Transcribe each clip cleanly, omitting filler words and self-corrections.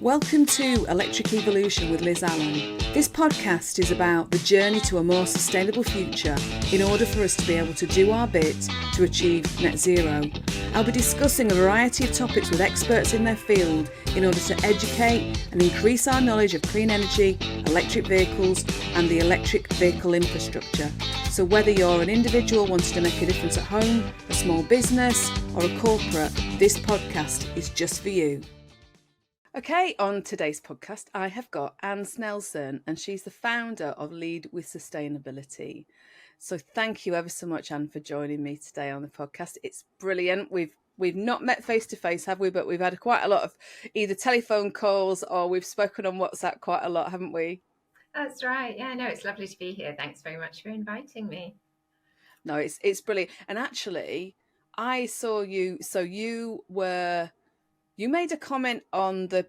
Welcome to Electric Evolution with Liz Allan. This podcast is about the journey to a more sustainable future in order for us to be able to do our bit to achieve net zero. I'll be discussing a variety of topics with experts in their field in order to educate and increase our knowledge of clean energy, electric vehicles and the electric vehicle infrastructure. So whether you're an individual wanting to make a difference at home, a small business or a corporate, this podcast is just for you. Okay, on today's podcast, I have got Anne Snelson, and she's the founder of Lead with Sustainability. So thank you ever so much, Anne, for joining me today on the podcast. It's brilliant. We've not met face to face, have we? But we've had quite a lot of either telephone calls or we've spoken on WhatsApp quite a lot, haven't we? That's right. Yeah, no, it's lovely to be here. Thanks very much for inviting me. No, it's brilliant. And actually, I saw you. So you made a comment on the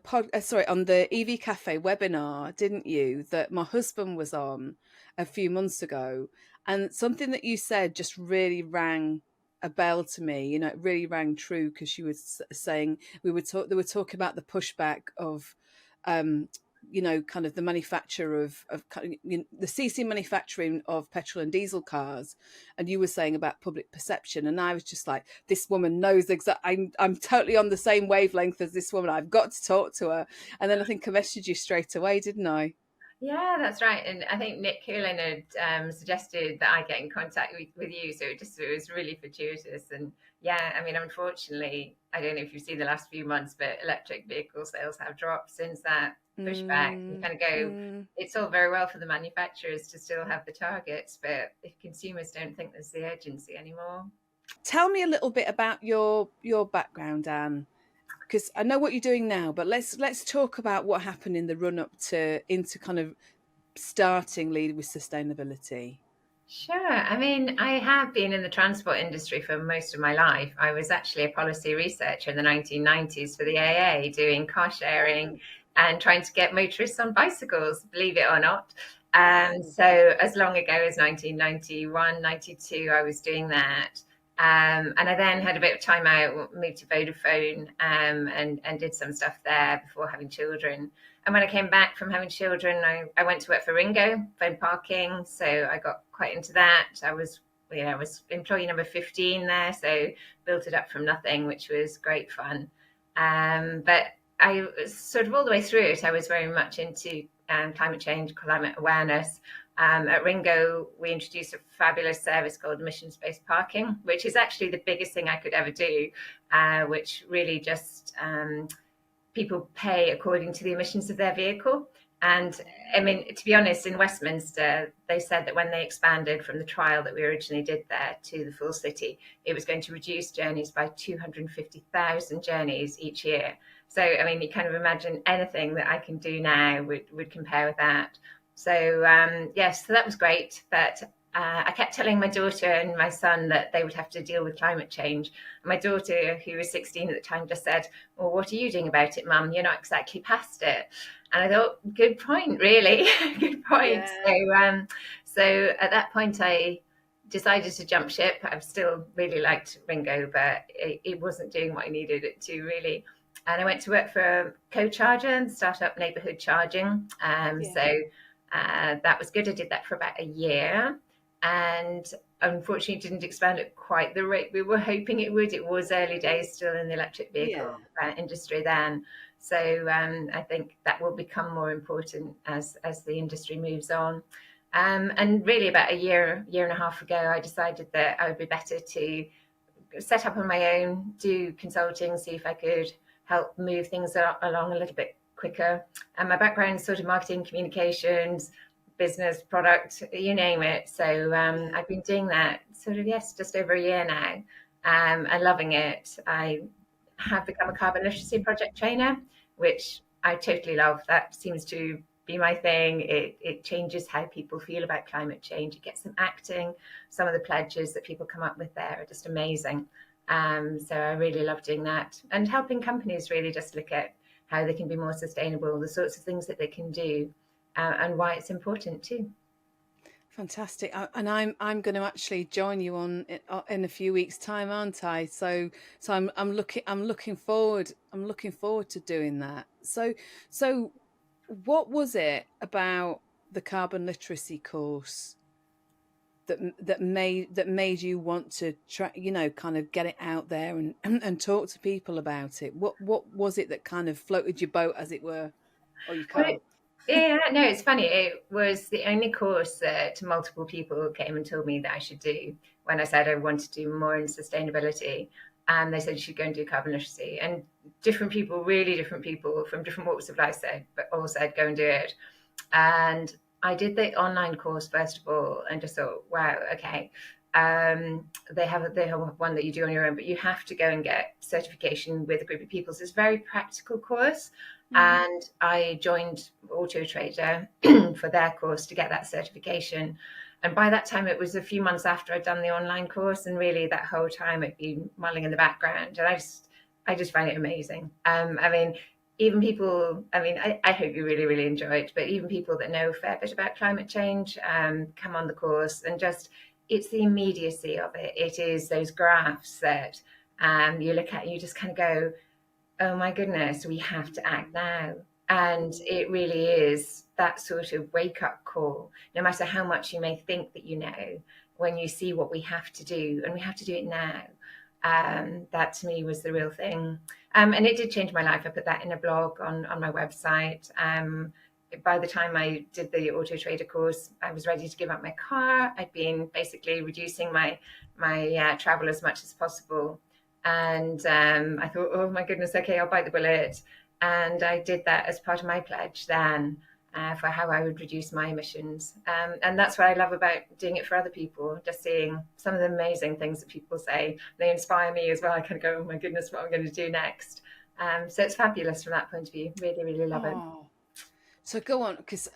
on the EV Cafe webinar, didn't you? That my husband was on a few months ago, and something that you said just really rang a bell to me. You know, it really rang true because you were saying they were talking about the pushback of, kind of the manufacture of the CC manufacturing of petrol and diesel cars, and you were saying about public perception, and I was just like, this woman knows exactly. I'm totally on the same wavelength as this woman. I've got to talk to her. And then I think I messaged you straight away, didn't I? Yeah, that's right. And I think Nick Coulin had suggested that I get in contact with you. So it was really fortuitous. And yeah, I mean, unfortunately, I don't know if you've seen the last few months, but electric vehicle sales have dropped since that pushback. You kind of go, it's all very well for the manufacturers to still have the targets, but if consumers don't think there's the urgency anymore. Tell me a little bit about your background, Anne, because I know what you're doing now, but let's talk about what happened in the run up into kind of starting Lead with Sustainability. Sure. I mean, I have been in the transport industry for most of my life. I was actually a policy researcher in the 1990s for the AA, doing car sharing and trying to get motorists on bicycles, believe it or not. So as long ago as 1991, 92, I was doing that. And I then had a bit of time out, moved to Vodafone and did some stuff there before having children. And when I came back from having children, I went to work for Ringo, phone parking. So I got quite into that. I was employee number 15 there, so built it up from nothing, which was great fun. But I sort of all the way through it, I was very much into climate change, climate awareness. At Ringo, we introduced a fabulous service called emissions-based parking, which is actually the biggest thing I could ever do, which really just people pay according to the emissions of their vehicle. And I mean, to be honest, in Westminster, they said that when they expanded from the trial that we originally did there to the full city, it was going to reduce journeys by 250,000 journeys each year. So, I mean, you kind of imagine anything that I can do now would compare with that. So, yes, so that was great. But I kept telling my daughter and my son that they would have to deal with climate change. And my daughter, who was 16 at the time, just said, well, what are you doing about it, Mum? You're not exactly past it. And I thought, good point, really. Good point. Yeah. So at that point, I decided to jump ship. I've still really liked Ringo, but it wasn't doing what I needed it to, really. And I went to work for a co-charger and start up neighbourhood charging. So that was good. I did that for about a year. And unfortunately, it didn't expand at quite the rate we were hoping it would. It was early days still in the electric vehicle industry then. So I think that will become more important as the industry moves on. And really about a year and a half ago, I decided that I would be better to set up on my own, do consulting, see if I could help move things along a little bit quicker. And my background is sort of marketing, communications, business, product, you name it. So I've been doing that sort of, just over a year now, and loving it. I have become a carbon literacy project trainer, which I totally love. That seems to be my thing. It changes how people feel about climate change. It gets them acting. Some of the pledges that people come up with there are just amazing. So I really love doing that and helping companies really just look at how they can be more sustainable, the sorts of things that they can do, and why it's important too. Fantastic. And I'm going to actually join you on in a few weeks' time, aren't I? So I'm looking forward to doing that. So what was it about the carbon literacy course that made you want to try, kind of get it out there and and talk to people about it? What was it that kind of floated your boat, as it were, or your Well, car? yeah, no, it's funny. It was the only course that multiple people came and told me that I should do when I said I wanted to do more in sustainability. And they said you should go and do carbon literacy. And different people, really different people from different walks of life said, but all said, go and do it. And I did the online course first of all, and just thought, wow, okay. They have one that you do on your own, but you have to go and get certification with a group of people. So it's a very practical course. Mm. And I joined Auto Trader for their course to get that certification. And by that time, it was a few months after I'd done the online course, and really that whole time it'd been mulling in the background. And I just find it amazing. I mean, even people, I mean, I hope you really, really enjoy it, but even people that know a fair bit about climate change come on the course, and just, it's the immediacy of it. It is those graphs that you look at, and you just kind of go, oh my goodness, we have to act now. And it really is that sort of wake up call, no matter how much you may think that you know, when you see what we have to do, and we have to do it now. That to me was the real thing. And it did change my life. I put that in a blog on my website. By the time I did the Auto Trader course, I was ready to give up my car. I'd been basically reducing my travel as much as possible. And I thought, oh my goodness, okay, I'll bite the bullet. And I did that as part of my pledge then, for how I would reduce my emissions. And that's what I love about doing it for other people, just seeing some of the amazing things that people say. They inspire me as well. I kind of go, oh my goodness, what am I going to do next? So it's fabulous from that point of view. Really, really love it. Oh, so go on, because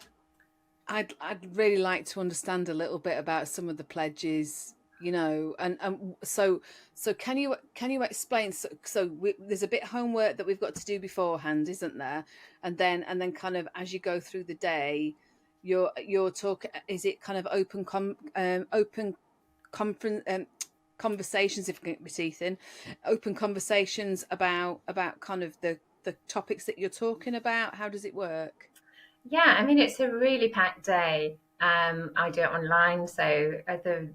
I'd really like to understand a little bit about some of the pledges, and so can you explain? There's a bit of homework that we've got to do beforehand, isn't there? And then kind of as you go through the day, your talk, is it kind of open conference conversations, if I can get my teeth in, open conversations about kind of the topics that you're talking about? How does it work? Yeah, I mean, it's a really packed day. I do it online, so at the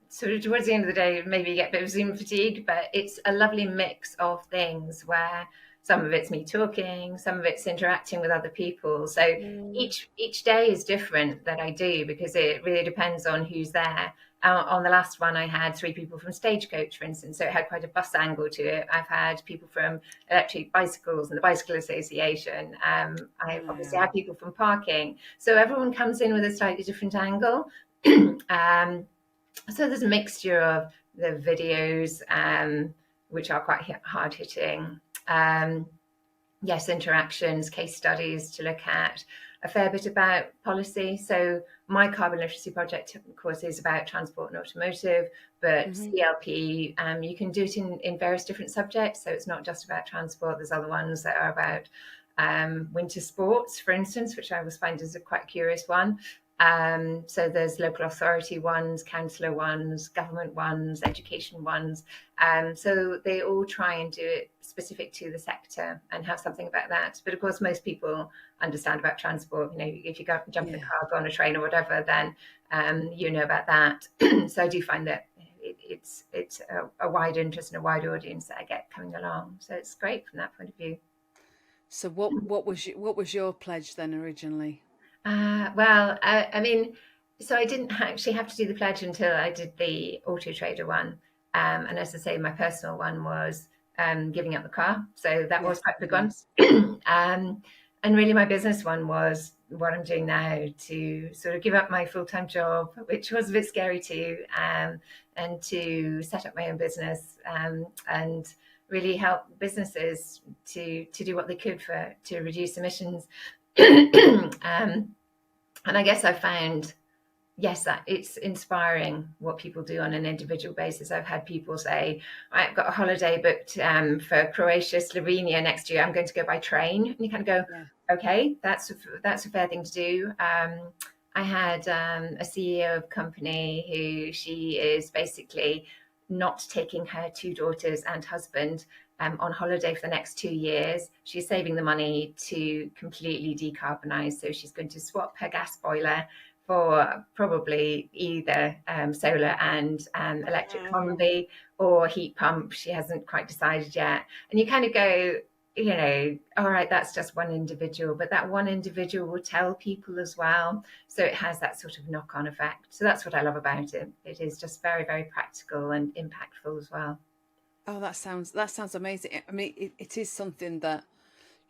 sort of towards the end of the day, maybe you get a bit of Zoom fatigue, but it's a lovely mix of things where some of it's me talking, some of it's interacting with other people. So Mm. each day is different that I do, because it really depends on who's there. On the last one, I had three people from Stagecoach, for instance, so it had quite a bus angle to it. I've had people from electric bicycles and the Bicycle Association. I obviously had Wow. people from parking. So everyone comes in with a slightly different angle. um, so there's a mixture of the videos, which are quite hard hitting. Yes, interactions, case studies to look at, a fair bit about policy. So my carbon literacy project, of course, is about transport and automotive, but Hmm. CLP, you can do it in various different subjects. So it's not just about transport. There's other ones that are about winter sports, for instance, which I always find is a quite curious one. So there's local authority ones, councillor ones, government ones, education ones. So they all try and do it specific to the sector and have something about that. But of course, most people understand about transport. You know, if you go jump in a Yeah. car, go on a train or whatever, then you know about that. So I do find that it's a wide interest and a wide audience that I get coming along. So it's great from that point of view. So what was your pledge then originally? Well, I mean, so I didn't actually have to do the pledge until I did the Auto Trader one. And as I say, my personal one was giving up the car. So that was Yes. quite a big one. Yes. um, and really, my business one was what I'm doing now, to sort of give up my full-time job, which was a bit scary too, and to set up my own business, and really help businesses to do what they could to reduce emissions. um, and I guess I found, yes, that it's inspiring what people do on an individual basis. I've had people say, I've got a holiday booked for Croatia, Slovenia next year. I'm going to go by train. And you kind of go, Yeah. okay, that's a fair thing to do. I had a CEO of a company who she is basically not taking her two daughters and husband on holiday for the next 2 years. She's saving the money to completely decarbonize. So she's going to swap her gas boiler for probably either solar and electric combi or heat pump. She hasn't quite decided yet. And you kind of go, all right, that's just one individual, but that one individual will tell people as well. So it has that sort of knock-on effect. So that's what I love about it. It is just very, very practical and impactful as well. Oh, that sounds amazing. I mean, it is something that,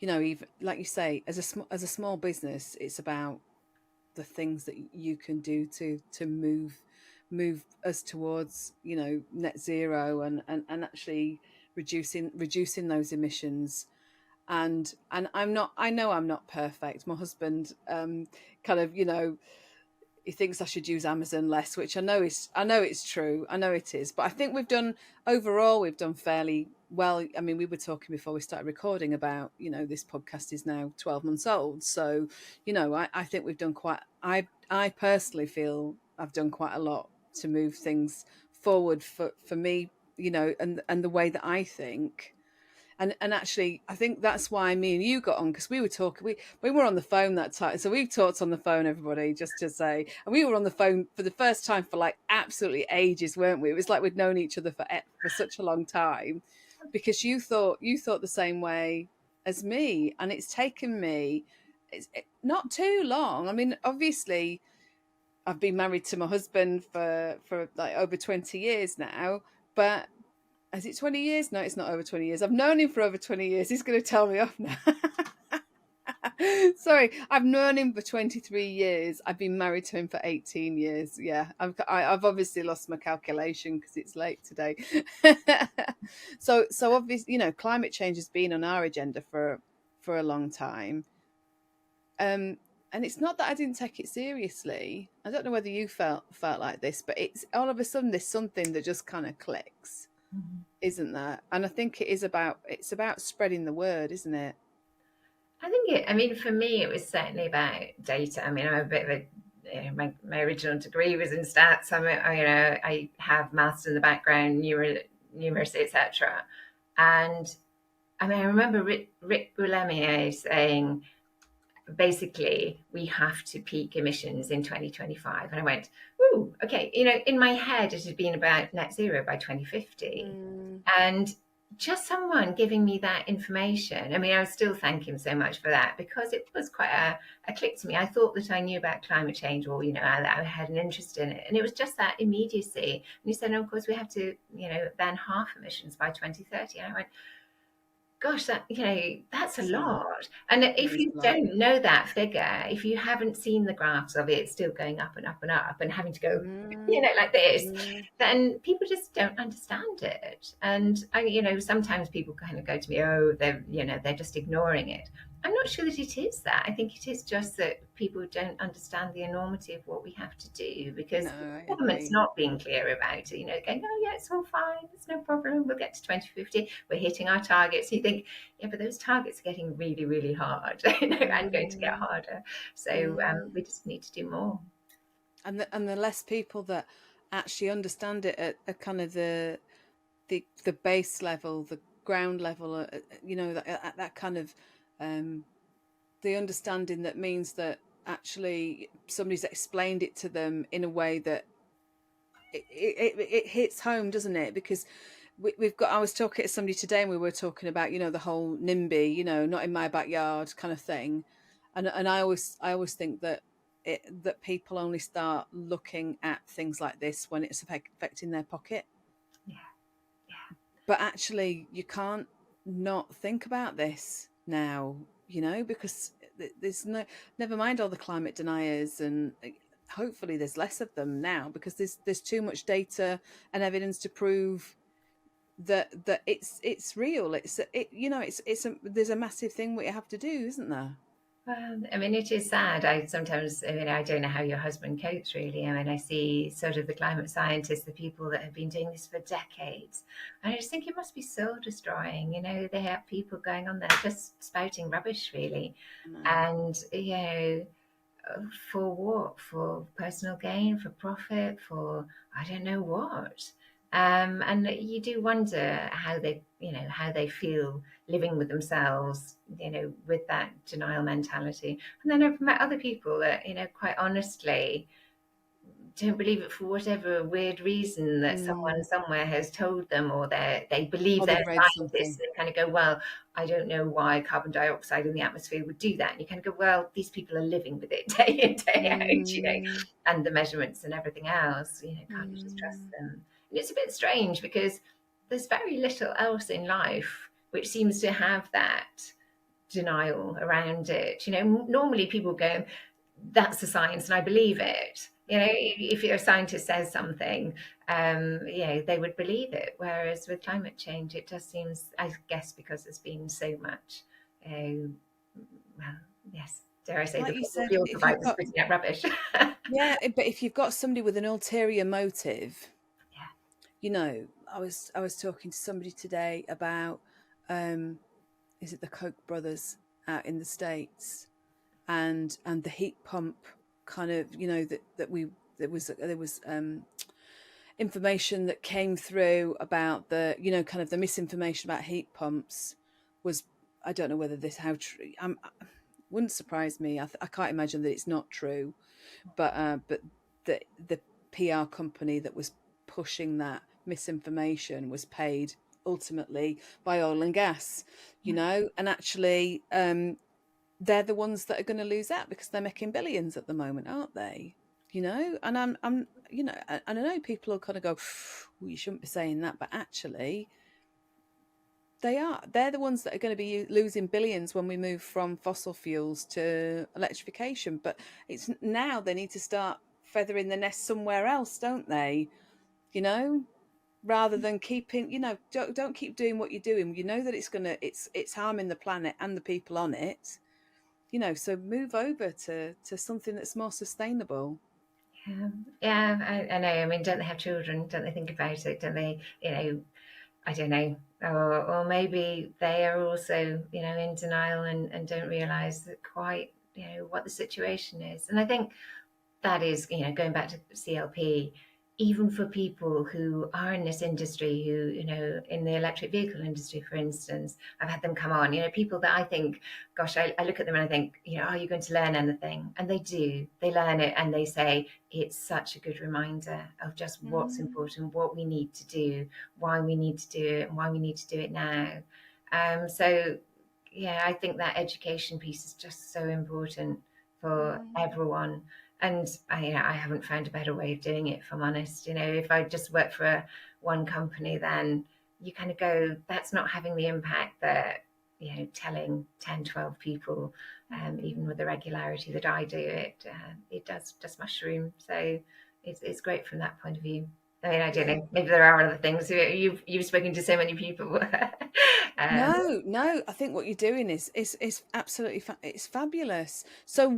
even like you say, as a small business, it's about the things that you can do to move us towards net zero and actually reducing those emissions. And I know I'm not perfect. My husband kind of he thinks I should use Amazon less, which I know it's true. I know it is, but I think we've done fairly well. I mean, we were talking before we started recording about this podcast is now 12 months old, so I think we've done quite. I personally feel I've done quite a lot to move things forward for me, and the way that I think. And actually, I think that's why me and you got on, because we were talking. We were on the phone that time, so we've talked on the phone, everybody, just to say. And we were on the phone for the first time for like absolutely ages, weren't we? It was like we'd known each other for such a long time, because you thought the same way as me, and it's taken me not too long. I mean, obviously, I've been married to my husband for like over 20 years now, but is it 20 years? No, it's not over 20 years. I've known him for over 20 years. He's going to tell me off now. Sorry, I've known him for 23 years. I've been married to him for 18 years. Yeah, I've obviously lost my calculation because it's late today. So obviously, climate change has been on our agenda for a long time. And it's not that I didn't take it seriously. I don't know whether you felt like this, but it's all of a sudden there's something that just kind of clicks. Mm-hmm. Isn't there? And I think it's about spreading the word, isn't it? I mean, for me, it was certainly about data. I mean, I'm a bit of a, my original degree was in stats. I have maths in the background, numeracy, etc. And I mean, I remember Rick Boulemier saying, basically, we have to peak emissions in 2025. And I went, ooh, okay. In my head, it had been about net zero by 2050. And just someone giving me that information. I mean, I still thank him so much for that, because it was quite a click to me. I thought that I knew about climate change, or, I had an interest in it. And it was just that immediacy. And he said, of course, we have to, then half emissions by 2030. And I went, gosh, that's a lot. And if you don't know that figure, if you haven't seen the graphs of it still going up and up and up and having to go, like this, then people just don't understand it. And sometimes people kind of go to me, oh, they're just ignoring it. I'm not sure that it is that. I think it is just that people don't understand the enormity of what we have to do, because the government's not being clear about it, going, oh yeah, it's all fine, it's no problem, we'll get to 2050, we're hitting our targets. You think, yeah, but those targets are getting really, really hard, and going to get harder. So we just need to do more. And the less people that actually understand it at kind of the base level, the ground level, at that kind of the understanding that means that actually somebody's explained it to them in a way that it hits home, doesn't it? Because we've got. I was talking to somebody today, and we were talking about the whole NIMBY, not in my backyard kind of thing, and I always think that that people only start looking at things like this when it's affecting their pocket. Yeah. But actually, you can't not think about this now, because there's never mind all the climate deniers, and hopefully there's less of them now, because there's too much data and evidence to prove that it's real. There's a massive thing we have to do, isn't there? I mean, it is sad. I don't know how your husband copes, really. I mean, I see sort of the climate scientists, the people that have been doing this for decades. And I just think it must be soul destroying. They have people going on there just spouting rubbish, really. And, For what? For personal gain, for profit, for I don't know what. And you do wonder how they feel living with themselves, with that denial mentality. And then I've met other people that, quite honestly, don't believe it for whatever weird reason that someone somewhere has told them, or they believe Or they're they've read scientists. something. They kind of go, well, I don't know why carbon dioxide in the atmosphere would do that. And you kind of go, well, these people are living with it day in, day out, and the measurements and everything else, can't you just trust them? And it's a bit strange because there's very little else in life which seems to have that denial around it. Normally people go, that's the science and I believe it. If a scientist says something, they would believe it. Whereas with climate change, it just seems, I guess, because there's been so much, well, yes, dare I say, Like the you fossil said, fuel if you've providers got, putting out rubbish. yeah, but if you've got somebody with an ulterior motive, Yeah. I was talking to somebody today about, is it the Koch brothers out in the States, and the heat pump kind of, that we there was information that came through about the, kind of the misinformation about heat pumps was, I don't know whether this how true. Wouldn't surprise me. I can't imagine that it's not true, but the PR company that was pushing that misinformation was paid ultimately by oil and gas, and actually, they're the ones that are going to lose out because they're making billions at the moment, aren't they? And I'm, and I know people will kind of go, well, you shouldn't be saying that, but actually, they're the ones that are going to be losing billions when we move from fossil fuels to electrification. But it's now they need to start feathering the nest somewhere else, don't they? You know, rather than keeping, don't keep doing what you're doing. You know that it's harming the planet and the people on it. So move over to something that's more sustainable. Yeah, yeah, I know. I mean, don't they have children? Don't they think about it? Don't they, I don't know. Or maybe they are also, in denial and don't realize that quite, what the situation is. And I think that is, going back to CLP, even for people who are in this industry, who, in the electric vehicle industry, for instance, I've had them come on, people that I think, gosh, I look at them and I think, are you going to learn anything? And they do. They learn it and they say, it's such a good reminder of just what's important, what we need to do, why we need to do it, and why we need to do it now. So, yeah, I think that education piece is just so important for everyone. And I haven't found a better way of doing it, if I'm honest. If I just work for one company, then you kind of go, that's not having the impact that, telling 10, 12 people, even with the regularity that I do it, it does just mushroom. So it's great from that point of view. I mean, I don't know. Maybe there are other things. You've spoken to so many people. No, I think what you're doing is absolutely it's fabulous. So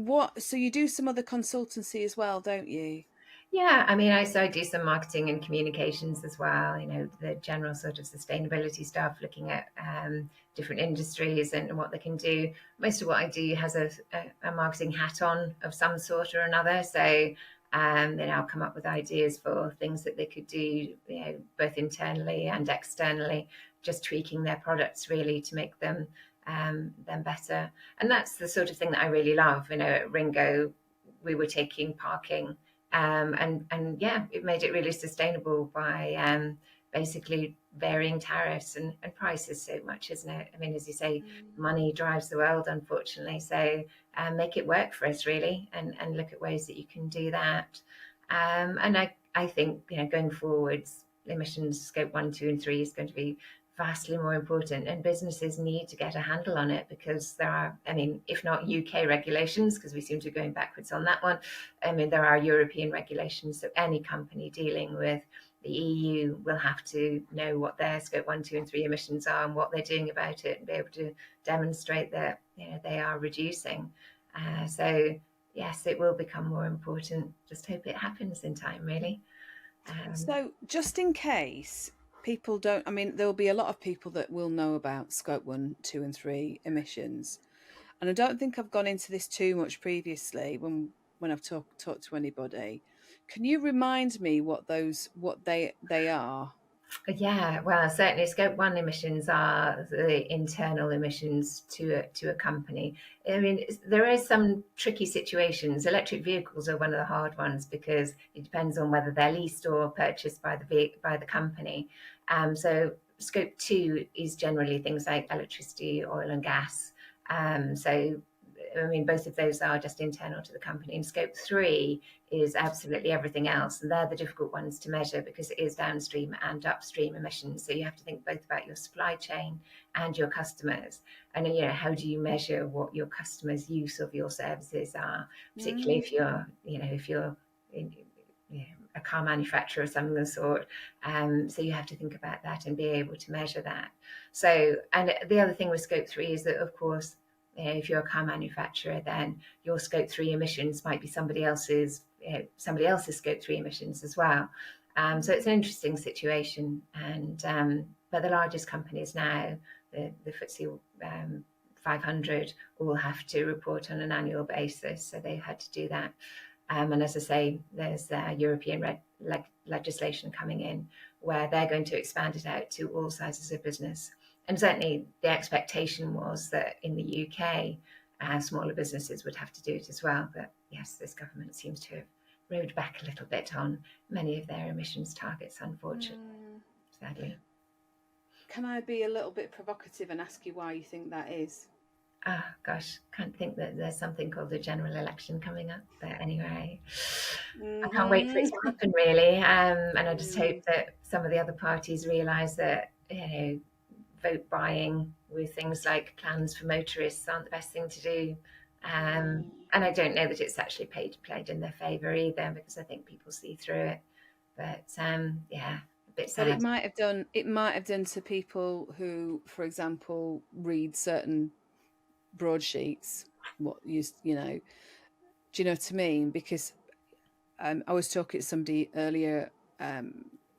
you do some other consultancy as well, don't you? Yeah, I mean, I do some marketing and communications as well, the general sort of sustainability stuff, looking at different industries and what they can do. Most of what I do has a marketing hat on of some sort or another. So then I'll come up with ideas for things that they could do, both internally and externally, just tweaking their products really to make them better. And that's the sort of thing that I really love. At Ringo, we were taking parking and yeah, it made it really sustainable by basically varying tariffs and prices so much, isn't it? I mean, as you say, money drives the world, unfortunately. So make it work for us, really, and look at ways that you can do that. And I think, going forwards, emissions scope 1, 2, and 3 is going to be vastly more important, and businesses need to get a handle on it because there are, I mean, if not UK regulations, because we seem to be going backwards on that one, I mean, there are European regulations. So any company dealing with the EU will have to know what their scope 1, 2, and 3 emissions are and what they're doing about it, and be able to demonstrate that they are reducing. So yes, it will become more important. Just hope it happens in time, really. So just in case people don't, I mean, there'll be a lot of people that will know about scope 1, 2, and 3 emissions. and I don't think I've gone into this too much previously when I've talked to anybody. Can you remind me what they are? Yeah, well, certainly scope one emissions are the internal emissions to a company. I mean, there is some tricky situations. Electric vehicles are one of the hard ones because it depends on whether they're leased or purchased by the company. So scope two is generally things like electricity, oil and gas. So I mean, both of those are just internal to the company. And scope three is absolutely everything else. And they're the difficult ones to measure because it is downstream and upstream emissions. So you have to think both about your supply chain and your customers. And, how do you measure what your customers' use of your services are, particularly if you're a car manufacturer of some sort. So you have to think about that and be able to measure that. So, and the other thing with scope three is that, of course, if you're a car manufacturer, then your scope three emissions might be somebody else's scope three emissions as well. So it's an interesting situation. And but the largest companies now, the FTSE 500, all have to report on an annual basis. So they've had to do that. And as I say, there's European legislation coming in where they're going to expand it out to all sizes of business. And certainly the expectation was that in the UK, smaller businesses would have to do it as well. But yes, this government seems to have rode back a little bit on many of their emissions targets, unfortunately, sadly. Can I be a little bit provocative and ask you why you think that is? Gosh, can't think that there's something called the general election coming up. But anyway, I can't wait for it to happen, really. And I just hope that some of the other parties realise that, vote buying with things like plans for motorists aren't the best thing to do. And I don't know that it's actually played in their favour either, because I think people see through it. But yeah, a bit sad. But it might have done to people who, for example, read certain broadsheets. What do you know what I mean? Because I was talking to somebody earlier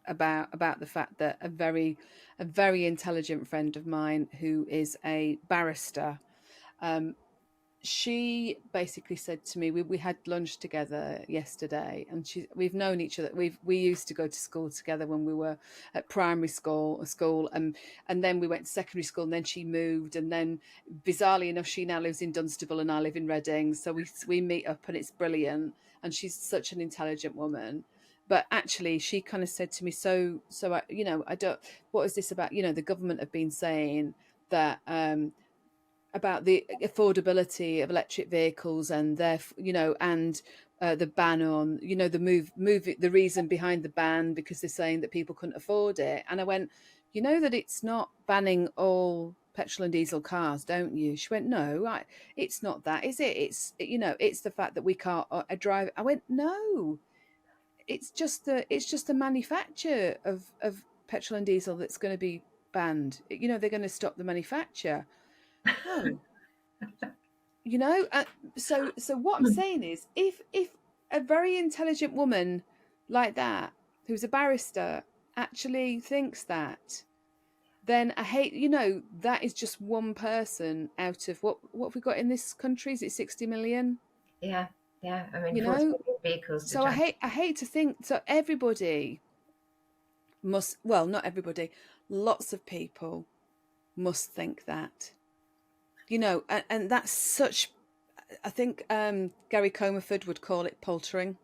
about the fact that a very intelligent friend of mine who is a barrister, she basically said to me, we had lunch together yesterday, and we've known each other. We used to go to school together when we were at primary school, and then we went to secondary school, and then she moved, and then bizarrely enough, she now lives in Dunstable and I live in Reading. So we meet up, and it's brilliant. And she's such an intelligent woman. But actually, she kind of said to me, so I don't. What is this about? The government have been saying that. About the affordability of electric vehicles and and the ban on the reason behind the ban, because they're saying that people couldn't afford it. And I went, that it's not banning all petrol and diesel cars, don't you? She went, no, it's not that, is it? It's the fact that we can't drive. I went, no, it's just the manufacture of petrol and diesel that's going to be banned. They're going to stop the manufacture. Oh, so what I'm saying is, if a very intelligent woman like that, who's a barrister, actually thinks that, then I hate, that is just one person out of what have we got in this country? Is it 60 million? Yeah. I mean, 40 million vehicles. So I hate to think. So everybody must. Well, not everybody. Lots of people must think that. And that's such. I think Gary Comerford would call it poltering.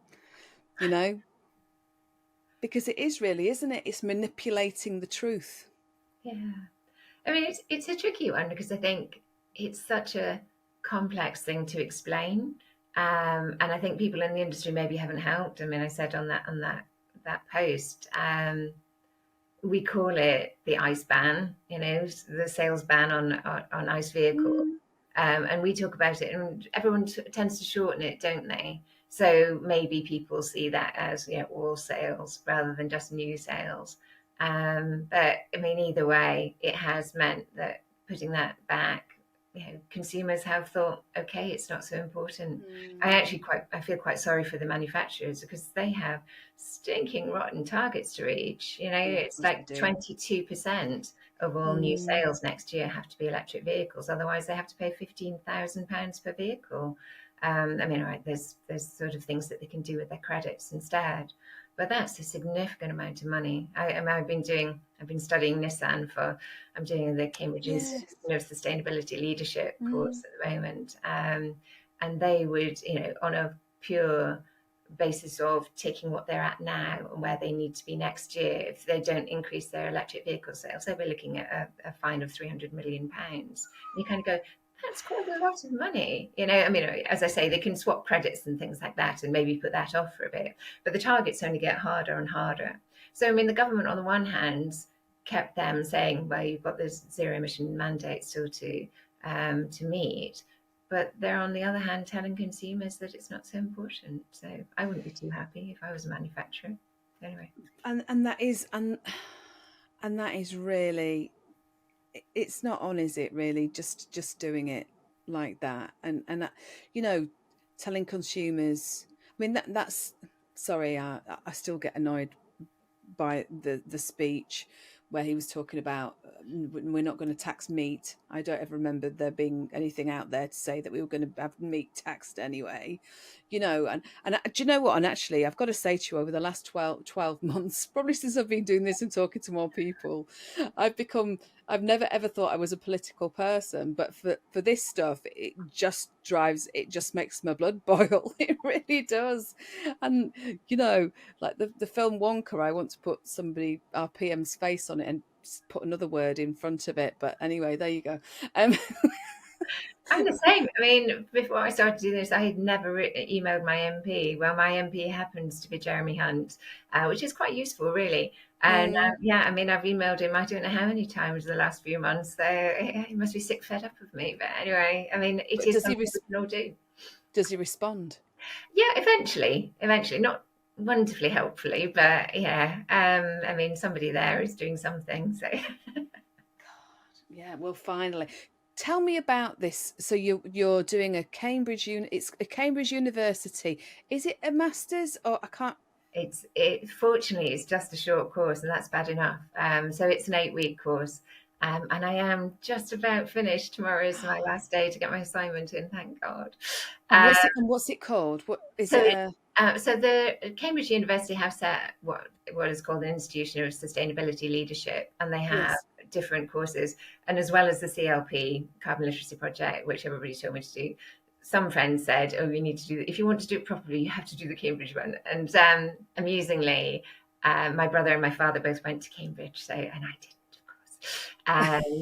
Because it is really, isn't it? It's manipulating the truth. Yeah. I mean, it's a tricky one because I think it's such a complex thing to explain, and I think people in the industry maybe haven't helped. I mean, I said on that post, we call it the ICE ban, the sales ban on ICE vehicles, and we talk about it, and everyone tends to shorten it, don't they? So maybe people see that as all sales rather than just new sales. But I mean, either way, it has meant that putting that back consumers have thought, okay, it's not so important. I feel quite sorry for the manufacturers because they have stinking rotten targets to reach. It's like 22% of all new sales next year have to be electric vehicles. Otherwise, they have to pay £15,000 per vehicle. I mean, all right, there's sort of things that they can do with their credits instead, but that's a significant amount of money. I've been studying Nissan I'm doing the Cambridge Institute of Sustainability Leadership course at the moment, and they would, on a pure basis of taking what they're at now and where they need to be next year, if they don't increase their electric vehicle sales, they'll be looking at a fine of £300 million. And you kind of go, that's quite a lot of money. I mean, as I say, they can swap credits and things like that and maybe put that off for a bit, but the targets only get harder and harder. So, I mean, the government on the one hand kept them saying, well, you've got this zero emission mandate still to meet, but they're on the other hand telling consumers that it's not so important. So I wouldn't be too happy if I was a manufacturer. Anyway, and that is really, it's not on, is it? Really, just doing it like that, and telling consumers. I mean, that's sorry. I still get annoyed by the speech where he was talking about we're not going to tax meat. I don't ever remember there being anything out there to say that we were going to have meat taxed anyway, and do you know what? And actually, I've got to say to you, over the last 12 months, probably since I've been doing this and talking to more people, I've never ever thought I was a political person, but for this stuff, it just makes my blood boil. It really does. And like the film Wonka, I want to put our PM's face on it and put another word in front of it. But anyway, there you go. I'm the same. I mean, before I started doing this, I had never emailed my MP. Well, my MP happens to be Jeremy Hunt, which is quite useful, really. And I mean, I've emailed him, I don't know how many times the last few months. So he must be sick fed up of me. But anyway, I mean, it is something we can all do. Does he respond? Yeah, eventually, not wonderfully helpfully, but yeah. I mean, somebody there is doing something. So, God, yeah. Well, finally. Tell me about this. So you're doing it's a Cambridge University. Is it a master's or I can't? Fortunately, it's just a short course, and that's bad enough. So it's an 8-week course, and I am just about finished. Tomorrow is my last day to get my assignment in. Thank God. And what's it called? What is it? So the Cambridge University have set what is called the Institution of Sustainability Leadership, and they have different courses, and as well as the CLP Carbon Literacy Project, which everybody told me to do. Some friends said, "Oh, you need to do. If you want to do it properly, you have to do the Cambridge one." And amusingly, my brother and my father both went to Cambridge, and I didn't, of course.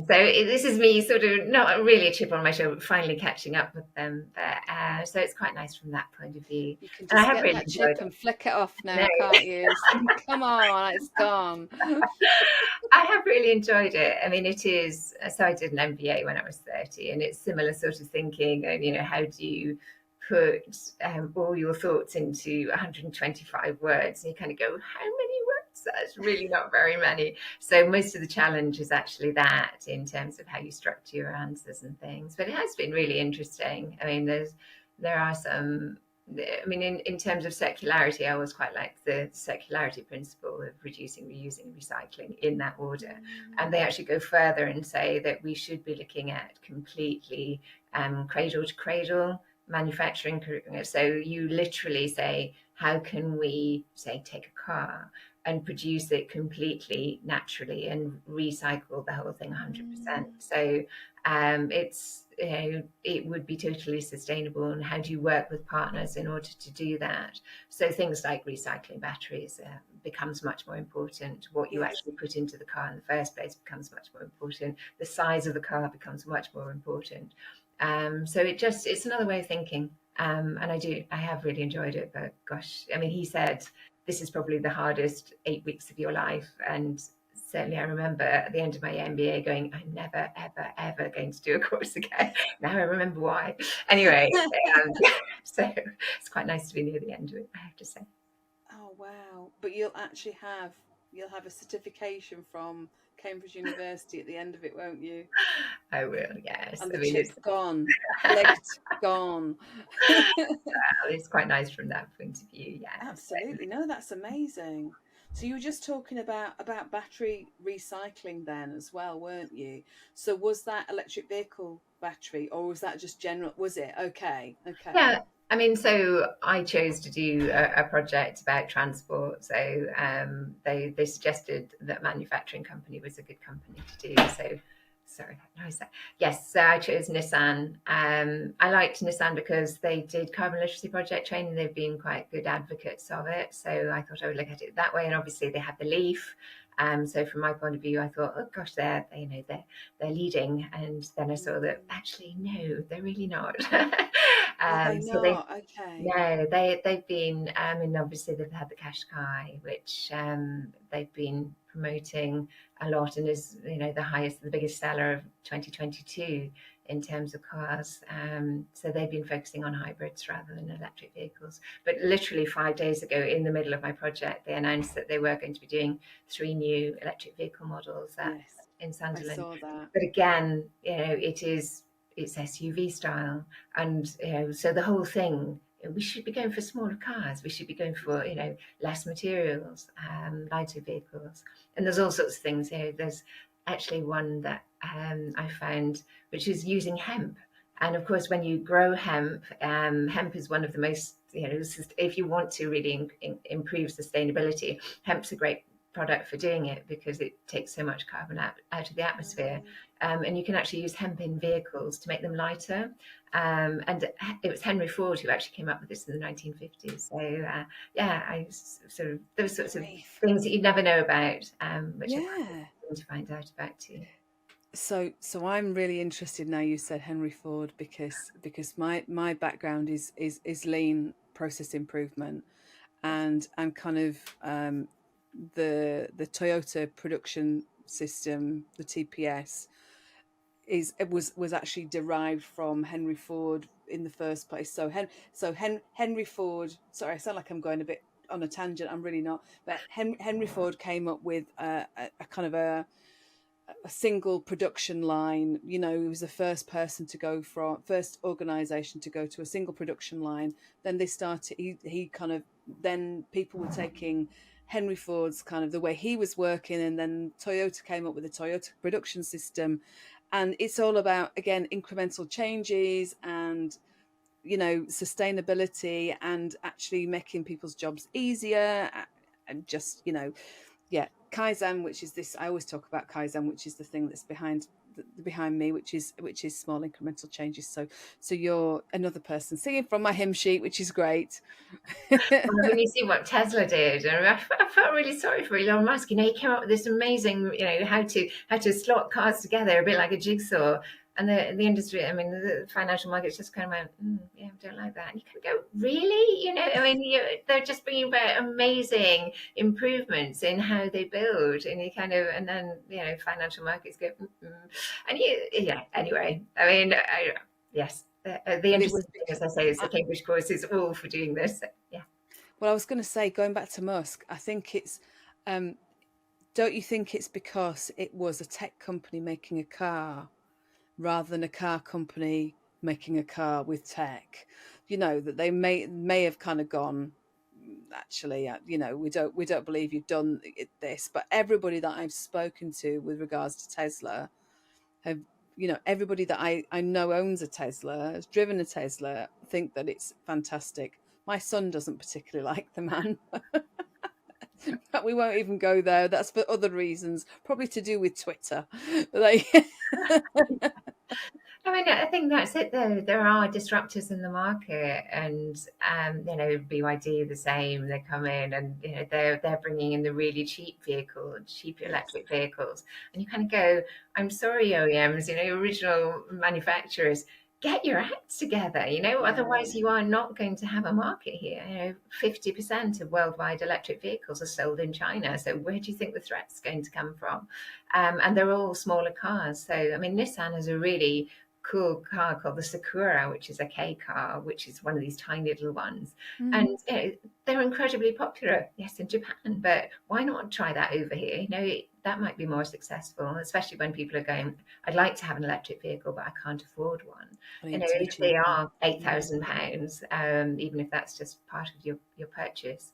So this is me sort of not really a chip on my shoulder, but finally catching up with them. But so it's quite nice from that point of view. You can just get that chip and flick it off now, can't you? Come on, it's gone. I have really enjoyed it. I mean, it is. So I did an MBA when I was 30, and it's similar sort of thinking. And how do you put all your thoughts into 125 words? And you kind of go, how many words? That's really not very many. So most of the challenge is actually that in terms of how you structure your answers and things. But it has been really interesting. I mean, there are some. I mean, in terms of circularity, I always quite like the circularity principle of reducing, reusing, recycling in that order. And they actually go further and say that we should be looking at completely cradle to cradle manufacturing. So you literally say, how can we, say, take a car and produce it completely naturally and recycle the whole thing 100%? So it would be totally sustainable. And how do you work with partners in order to do that? So things like recycling batteries becomes much more important. What you actually put into the car in the first place becomes much more important. The size of the car becomes much more important. So it's another way of thinking. And I have really enjoyed it. But gosh, I mean, he said, this is probably the hardest 8 weeks of your life. And certainly I remember at the end of my MBA going, I'm never, ever, ever going to do a course again. Now I remember why. Anyway, so it's quite nice to be near the end of it, I have to say. Oh, wow. But you'll have a certification from Cambridge University at the end of it, won't you? I will, yes. And I the mean, chip's gone, plate gone. it's quite nice from that point of view, yes. Absolutely. No, that's amazing. So you were just talking about battery recycling then as well, weren't you? So was that electric vehicle battery, or was that just general? Was it? Okay. Okay. Yeah, I mean, so I chose to do a project about transport. So they suggested that manufacturing company was a good company to do. So sorry, no, is that? Yes, so I chose Nissan. I liked Nissan because they did carbon literacy project training. They've been quite good advocates of it. So I thought I would look at it that way. And obviously they had the Leaf. So from my point of view, I thought, oh gosh, they're leading. And then I saw that actually no, they're really not. Are they So they not? Okay. no, they've been and obviously they've had the Qashqai, which they've been promoting a lot and is the biggest seller of 2022 in terms of cars. So they've been focusing on hybrids rather than electric vehicles. But literally 5 days ago, in the middle of my project, they announced that they were going to be doing 3 new electric vehicle models Yes, in I Sunderland. saw that. But again, it's SUV style, and so the whole thing, we should be going for smaller cars, we should be going for less materials, lighter vehicles. And there's all sorts of things. There's actually one that I found, which is using hemp. And of course, when you grow hemp, hemp is one of the most, if you want to really improve sustainability, hemp's a great product for doing it because it takes so much carbon out of the atmosphere. And you can actually use hemp in vehicles to make them lighter. And it was Henry Ford who actually came up with this in the 1950s. So I sort of those sorts of things that you never know about, which are quite interesting to find out about too. So I'm really interested now you said Henry Ford, because my background is lean process improvement, and kind of the Toyota production system, the TPS, was actually derived from Henry Ford in the first place. So Henry Ford. Sorry, I sound like I'm going a bit on a tangent. I'm really not. But Henry Ford came up with a kind of a single production line. He was the first organization to go to a single production line. Then they started. He kind of then people were taking Henry Ford's kind of the way he was working, and then Toyota came up with a Toyota production system. And it's all about, again, incremental changes and sustainability, and actually making people's jobs easier, and just Kaizen, which is this. I always talk about Kaizen, which is the thing that's behind me, which is small incremental changes. So you're another person singing from my hymn sheet, which is great. When you see what Tesla did, and I felt really sorry for Elon Musk. He came up with this amazing, how to slot cars together, a bit like a jigsaw. And the industry, I mean, the financial markets just kind of went, yeah, I don't like that. And you kind of go, really? They're just bringing about amazing improvements in how they build, and and then financial markets go, and Anyway, I mean, yes, the interesting thing, as I say, is the Cambridge course is all for doing this. Yeah. Well, I was going to say, going back to Musk, I think it's. Don't you think it's because it was a tech company making a car, rather than a car company making a car with tech? That they may have kind of gone, actually, we don't believe you've done this. But everybody that I've spoken to with regards to Tesla have, everybody that I know owns a Tesla, has driven a Tesla, think that it's fantastic. My son doesn't particularly like the man. But we won't even go there. That's for other reasons, probably to do with Twitter. I mean, I think that's it. There are disruptors in the market, and BYD the same. They come in, and they're bringing in the really cheap electric vehicles, and you kind of go, "I'm sorry, OEMs, original manufacturers, get your acts together. Otherwise you are not going to have a market here. 50% of worldwide electric vehicles are sold in China. So where do you think the threat's going to come from? And they're all smaller cars. So I mean, Nissan has a really cool car called the Sakura, which is a K car, which is one of these tiny little ones. Mm. And they're incredibly popular, yes, in Japan, but why not try that over here? That might be more successful, especially when people are going, I'd like to have an electric vehicle, but I can't afford one. I need to be If they cheaper. are £8,000, even if that's just part of your purchase,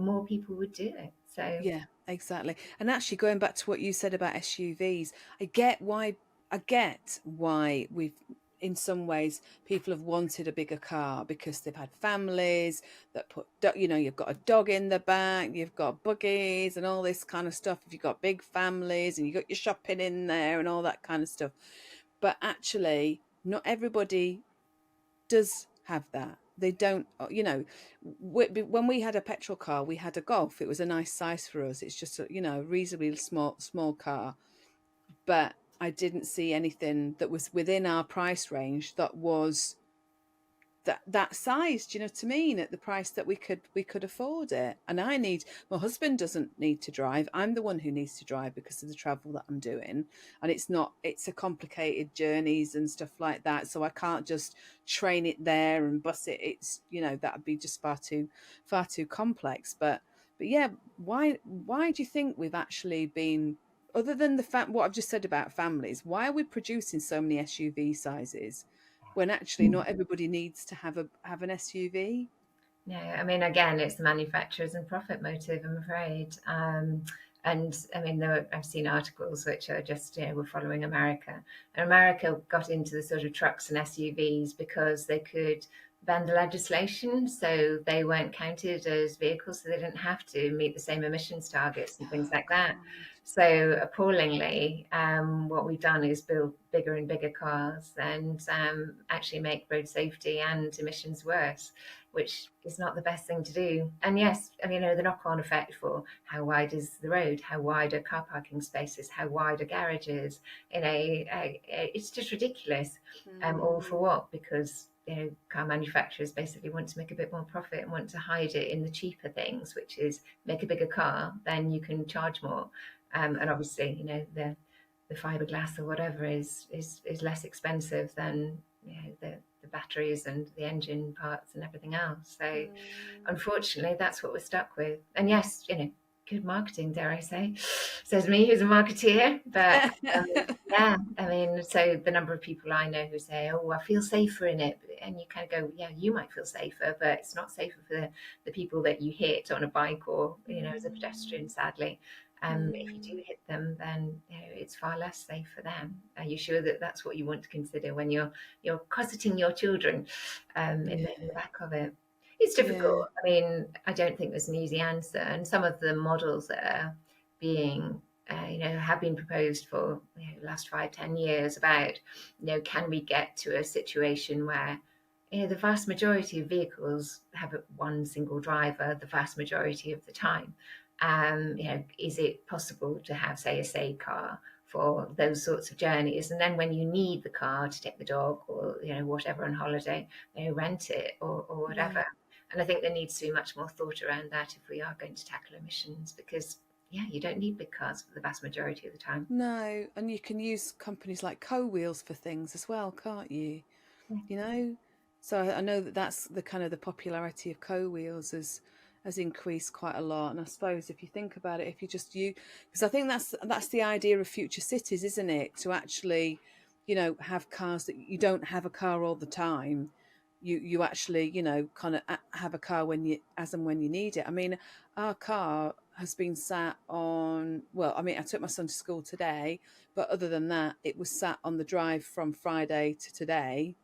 more people would do it. So Yeah, exactly. And actually, going back to what you said about SUVs, I get why. I get why we've, in some ways, people have wanted a bigger car because they've had families that put, you've got a dog in the back, you've got buggies and all this kind of stuff. If you've got big families and you've got your shopping in there and all that kind of stuff. But actually, not everybody does have that. They don't, when we had a petrol car, we had a Golf. It was a nice size for us. It's just a, reasonably small car. But I didn't see anything that was within our price range that was that size. Do you know what I mean? At the price that we could afford it. And my husband doesn't need to drive. I'm the one who needs to drive because of the travel that I'm doing. And it's a complicated journeys and stuff like that. So I can't just train it there and bus it. It's, that'd be just far too complex. But yeah, why do you think we've actually been, other than the fact what I've just said about families, why are we producing so many SUV sizes when actually not everybody needs to have an SUV? no, I mean, again, it's the manufacturers and profit motive, I'm afraid. And I mean, I've seen articles which are just, we're following America. And America got into the sort of trucks and SUVs because they could bend the legislation, so they weren't counted as vehicles, so they didn't have to meet the same emissions targets and things Oh like that. God. So appallingly, what we've done is build bigger and bigger cars and actually make road safety and emissions worse, which is not the best thing to do. And yes, I mean, the knock-on effect for how wide is the road, how wide are car parking spaces, how wide are garages, it's just ridiculous. All for Mm, what? Because car manufacturers basically want to make a bit more profit and want to hide it in the cheaper things, which is make a bigger car, then you can charge more. And obviously, the fiberglass or whatever is less expensive than the batteries and the engine parts and everything else. So mm. unfortunately, that's what we're stuck with. And yes, good marketing, dare I say, says me who's a marketeer. But yeah, I mean, so the number of people I know who say, "Oh, I feel safer in it," and you kind of go, "Yeah, you might feel safer, but it's not safer for the people that you hit on a bike or as a pedestrian, sadly." If you do Mm, hit them, then it's far less safe for them. Are you sure that that's what you want to consider when you're cosseting your children in the back of it? It's difficult. yeah. I mean, I don't think there's an easy answer, and some of the models that are being have been proposed for the last 5-10 years about can we get to a situation where the vast majority of vehicles have one single driver the vast majority of the time. Is it possible to have, say, a say car for those sorts of journeys? And then when you need the car to take the dog or whatever on holiday, rent it or Yeah. whatever. And I think there needs to be much more thought around that if we are going to tackle emissions, because you don't need big cars for the vast majority of the time. No, and you can use companies like Co-Wheels for things as well, can't you? Yeah. You know, so I know that that's the kind of the popularity of Co-Wheels has increased quite a lot. And I suppose if you think about it, if you just you, because I think that's the idea of future cities, isn't it? To actually, have cars that you don't have a car all the time. You actually, kind of have a car when you as and when you need it. I mean, our car has been sat on, well, I mean, I took my son to school today, but other than that, it was sat on the drive from Friday to today,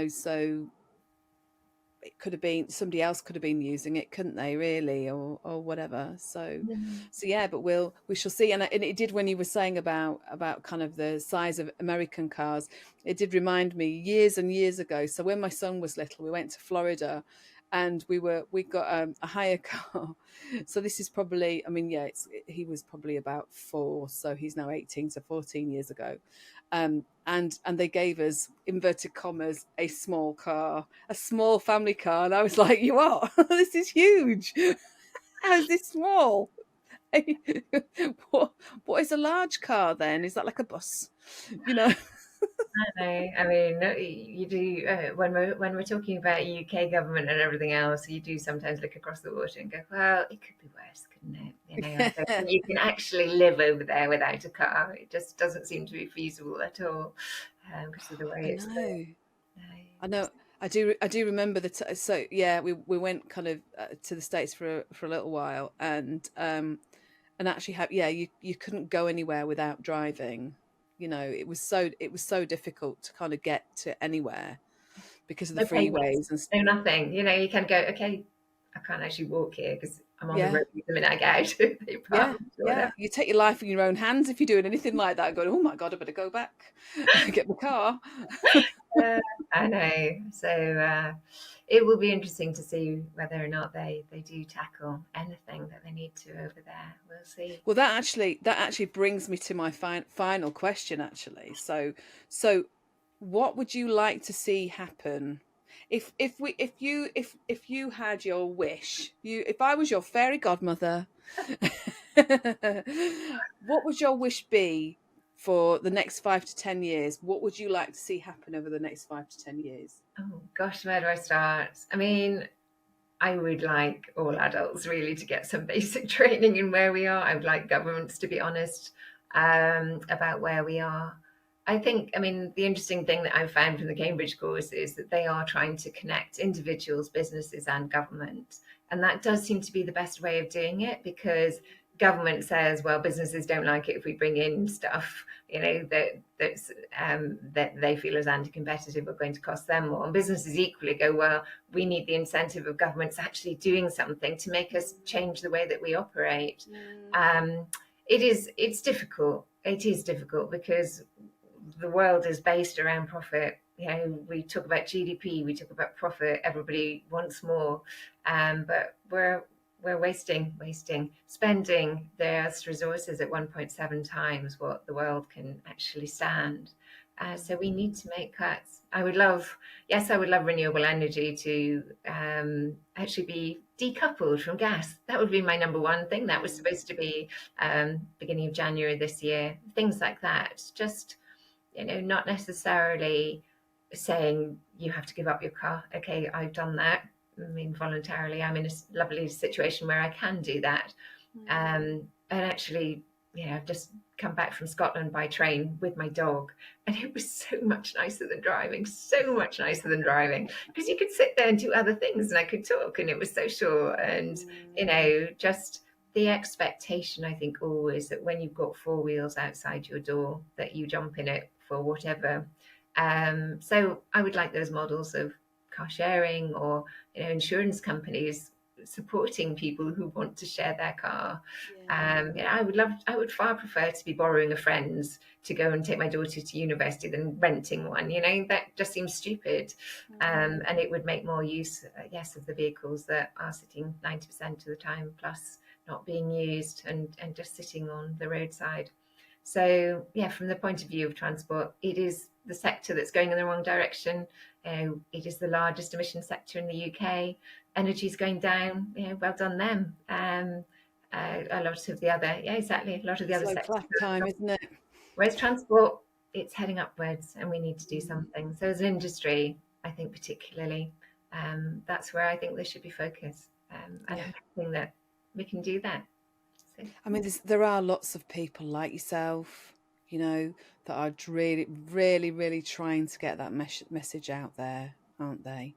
so it could have been somebody else could have been using it, couldn't they, really, or whatever. So yeah, but we shall see. And it did, when you were saying about kind of the size of American cars, it did remind me years and years ago. So when my son was little, we went to Florida, and we got a hire car. So this is probably, I mean, yeah, he was probably about 4, so he's now 18, so 14 years ago. And they gave us, inverted commas, a small car, a small family car, and I was like, "You are? This is huge. How is this small? what what is a large car then? Is that like a bus? You know?" I know. I mean, you do when we're talking about UK government and everything else. You do sometimes look across the water and go, "Well, it could be worse, couldn't it?" I don't think you can actually live over there without a car. It just doesn't seem to be feasible at all because of the way I it's built. know. No. I know. I do remember so yeah, we went kind of to the States for a little while, and actually have, yeah, you couldn't go anywhere without driving. It was so difficult to kind of get to anywhere because of the No payment, freeways and no nothing. You can go, okay, I can't actually walk here because I'm on the yeah. road the minute I get out of the Yeah, apartment or yeah. whatever. You take your life in your own hands if you're doing anything like that. Going, oh my God, I better go back, get my car. Uh, I know. So it will be interesting to see whether or not they do tackle anything that they need to over there. We'll see. Well, that actually brings me to my final question. Actually, so what would you like to see happen if you had your wish? If I was your fairy godmother, what would your wish be for the next 5 to 10 years? What would you like to see happen over the next 5 to 10 years? Oh gosh, where do I start? I mean, I would like all adults really to get some basic training in where we are. I would like governments to be honest about where we are. I mean, the interesting thing that I've found from the Cambridge course is that they are trying to connect individuals, businesses, and government. And that does seem to be the best way of doing it because government says, well, businesses don't like it if we bring in stuff, that they feel is anti-competitive or going to cost them more. And businesses equally go, well, we need the incentive of governments actually doing something to make us change the way that we operate. Um, it's difficult. It is difficult because the world is based around profit. We talk about GDP, we talk about profit. Everybody wants more, but we're spending the Earth's resources at 1.7 times what the world can actually stand. So we need to make cuts. I would love renewable energy to actually be decoupled from gas. That would be my number one thing. That was supposed to be beginning of January this year. Things like that. Just not necessarily saying you have to give up your car. Okay, I've done that. I mean, voluntarily, I'm in a lovely situation where I can do that. And actually, I've just come back from Scotland by train with my dog, and it was so much nicer than driving, because you could sit there and do other things, and I could talk, and it was social, and just the expectation, I think, always that when you've got four wheels outside your door, that you jump in it for whatever. So I would like those models of car sharing or insurance companies supporting people who want to share their car. I would far prefer to be borrowing a friend's to go and take my daughter to university than renting one. That just seems stupid. And it would make more use, yes, of the vehicles that are sitting 90% of the time plus not being used and just sitting on the roadside. So, yeah, from the point of view of transport, it is the sector that's going in the wrong direction. It is the largest emission sector in the UK. Energy is going down. Well done them. A lot of the other, yeah, exactly. A lot of the other Slow sectors. clap time, isn't it? Whereas transport, it's heading upwards, and we need to do something. So, as an industry, I think particularly, that's where I think there should be focus. And I'm hoping that we can do that. So, I mean, there are lots of people like yourself, that are really, really, really trying to get that message out there, aren't they?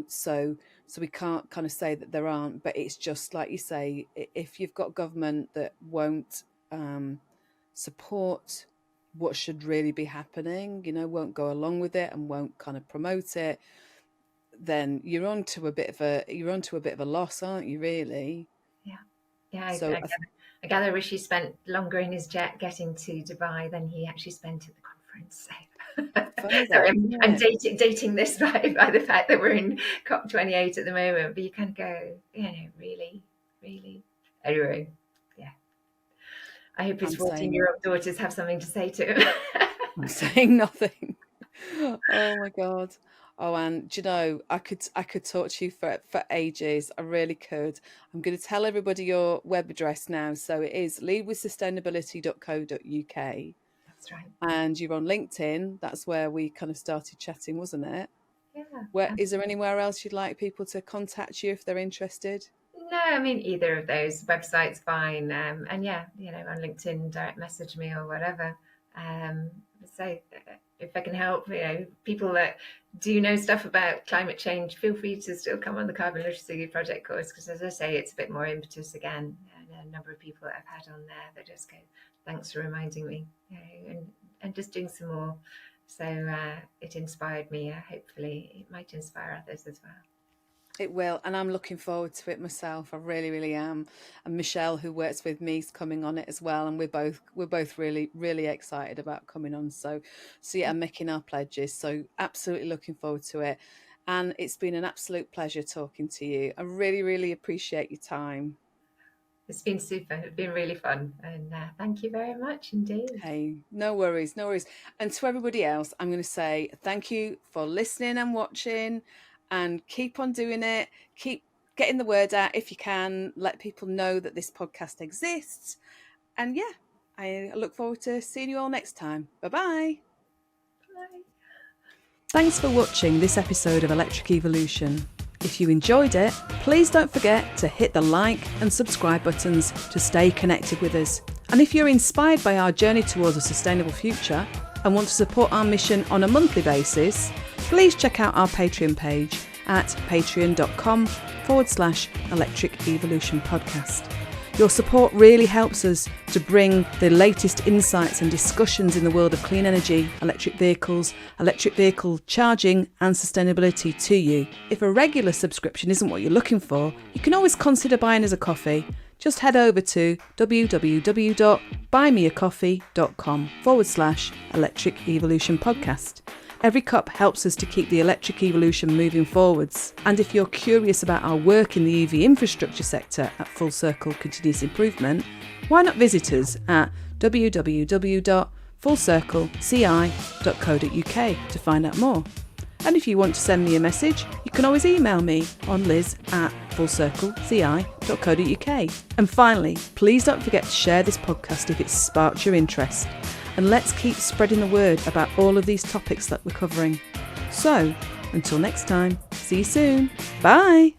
So we can't kind of say that there aren't, but it's just like you say, if you've got government that won't support what should really be happening, won't go along with it and won't kind of promote it, then you're onto a bit of a loss, aren't you? Really? yeah. Yeah, So I gather Rishi spent longer in his jet getting to Dubai than he actually spent at the conference. funny Sorry, that, isn't I'm it? dating this by the fact that we're in COP28 at the moment, but you kind of go, really, really. Anyway, yeah. I hope his I'm saying 14-year-old daughters have something to say to him. I'm saying nothing. Oh my God. Oh, and do you know, I could talk to you for ages. I really could. I'm going to tell everybody your web address now. So it is leadwithsustainability.co.uk. That's right. And you're on LinkedIn. That's where we kind of started chatting, wasn't it? Yeah. Is there anywhere else you'd like people to contact you if they're interested? No, I mean, either of those websites fine. And yeah, on LinkedIn, direct message me or whatever. So if I can help, people that do know stuff about climate change, feel free to still come on the Carbon Literacy Project course, because as I say, it's a bit more impetus again. And a number of people that I've had on there that just go, thanks for reminding me, and just doing some more. So it inspired me. Hopefully it might inspire others as well. It will, and I'm looking forward to it myself. I really, really am. And Michelle, who works with me, is coming on it as well, and we're both really, really excited about coming on. So yeah, I'm making our pledges. So absolutely looking forward to it. And it's been an absolute pleasure talking to you. I really, really appreciate your time. It's been super. It's been really fun, and thank you very much indeed. Hey, no worries, no worries. And to everybody else, I'm going to say thank you for listening and watching. And keep on doing it. Keep getting the word out if you can. Let people know that this podcast exists. And yeah, I look forward to seeing you all next time. Bye-bye. Bye. Thanks for watching this episode of Electric Evolution. If you enjoyed it, please don't forget to hit the like and subscribe buttons to stay connected with us. And if you're inspired by our journey towards a sustainable future and want to support our mission on a monthly basis, please check out our Patreon page at patreon.com/Electric Evolution Podcast. Your support really helps us to bring the latest insights and discussions in the world of clean energy, electric vehicles, electric vehicle charging and sustainability to you. If a regular subscription isn't what you're looking for, you can always consider buying us a coffee. Just head over to www.buymeacoffee.com/Electric Evolution Podcast. Every cup helps us to keep the electric evolution moving forwards. And if you're curious about our work in the EV infrastructure sector at Full Circle Continuous Improvement, why not visit us at www.fullcircleci.co.uk to find out more. And if you want to send me a message, you can always email me on liz@fullcircleci.co.uk. And finally, please don't forget to share this podcast if it sparked your interest. And let's keep spreading the word about all of these topics that we're covering. So, until next time, see you soon. Bye.